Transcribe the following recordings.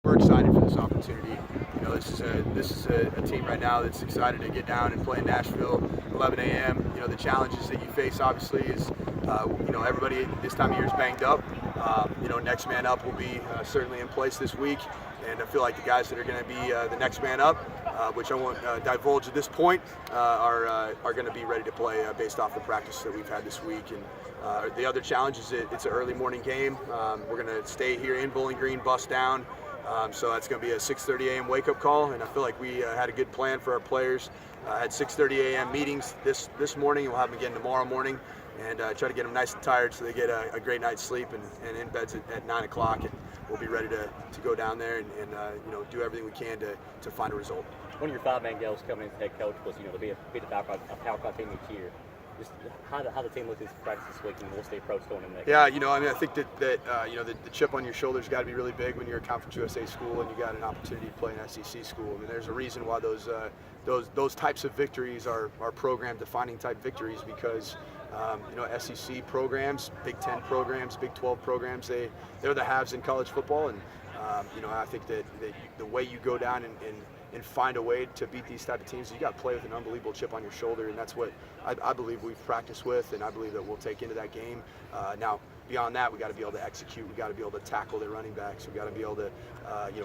We're excited for this opportunity. This is a team right now that's excited to get down and play in Nashville, 11 a.m. The challenges that you face obviously is, everybody this time of year is banged up. Next man up will be certainly in place this week, and I feel like the guys that are going to be the next man up, which I won't divulge at this point, are going to be ready to play based off the practice that we've had this week. And the other challenge is it's an early morning game. We're going to stay here in Bowling Green, bus down. So that's going to be a 6:30 a.m. wake-up call, and I feel like we had a good plan for our players. Had 6:30 a.m. meetings this morning. We'll have them again tomorrow morning, and try to get them nice and tired so they get a great night's sleep and in beds at 9 o'clock. And we'll be ready to go down there and do everything we can to find a result. One of your five-man goals coming as head coach was to be a Power team each year. Just how the team looked in practice this week, and what's the approach going in next? Yeah, I think that the chip on your shoulder's got to be really big when you're a Conference USA school and you got an opportunity to play an SEC school. I mean, there's a reason why those types of victories are program-defining type victories, because SEC programs, Big 10 programs, Big 12 programs, they're the haves in college football, and I think that the way you go down and find a way to beat these type of teams, you got to play with an unbelievable chip on your shoulder, and that's what I believe we've practiced with, and I believe that we'll take into that game. Now, beyond that, we got to be able to execute. We got to be able to tackle their running backs. We got to be able to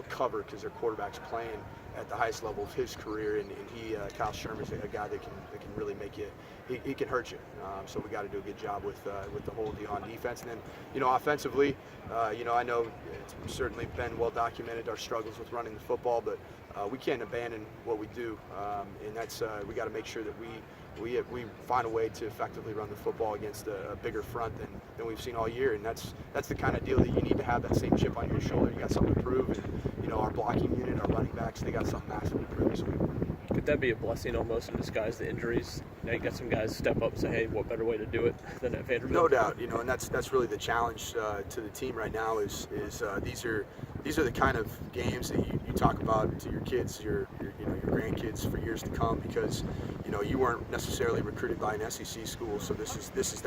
cover, because their quarterback's playing at the highest level of his career, and Kyle Shermer's a guy that can really make you. He can hurt you. So we got to do a good job with the whole deal on defense, and then offensively, I know it's certainly been well documented our struggles with running the football, but we can't abandon what we do, and that's we got to make sure that we find a way to effectively run the football against a bigger front than we've seen all year, and that's the kind of deal that you need to have, that same chip on your shoulder. You got something to prove, and our blocking unit, our running backs, they got something massive to prove this week. Could that be a blessing almost in disguise, the injuries? You got some guys step up and say, hey, what better way to do it than at Vanderbilt? No doubt, and that's really the challenge to the team right now is these are the kind of games that you talk about to your kids, your grandkids for years to come, because you weren't necessarily recruited by an SEC school, so this is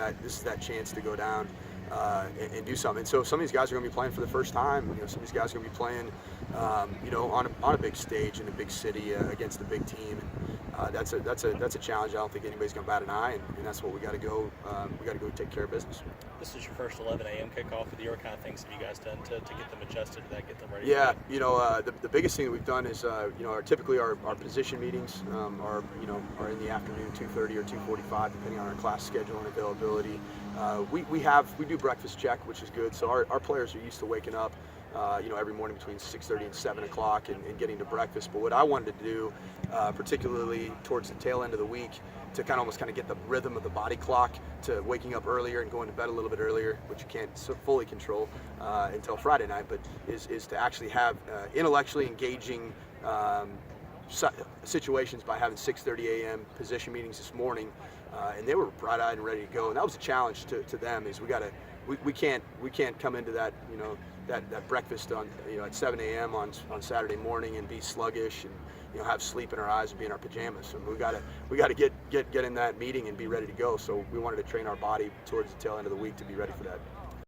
that chance to go down and do something. And so some of these guys are going to be playing for the first time. Some of these guys are going to be playing on a big stage in a big city against a big team. And that's a challenge. I don't think anybody's going to bat an eye, and that's what we got to go. We got to go take care of business. This is your first 11 a.m. kickoff of the year. What kind of things have you guys done to get them adjusted to that, get them ready? Yeah, the biggest thing that we've done is typically our position meetings are in the afternoon, 2:30 or 2:45, depending on our class schedule and availability. We do breakfast check, which is good. So our players are used to waking up every morning between 6:30 and 7 o'clock and getting to breakfast. But what I wanted to do, particularly towards the tail end of the week, to almost get the rhythm of the body clock to waking up earlier and going to bed a little bit earlier, which you can't fully control until Friday night, but is to actually have intellectually engaging situations by having 6:30 a.m. position meetings this morning, and they were bright-eyed and ready to go. And that was a challenge to them. Is we can't come into that that breakfast at 7 a.m. on Saturday morning and be sluggish and have sleep in our eyes and be in our pajamas. So we got to get in that meeting and be ready to go. So we wanted to train our body towards the tail end of the week to be ready for that.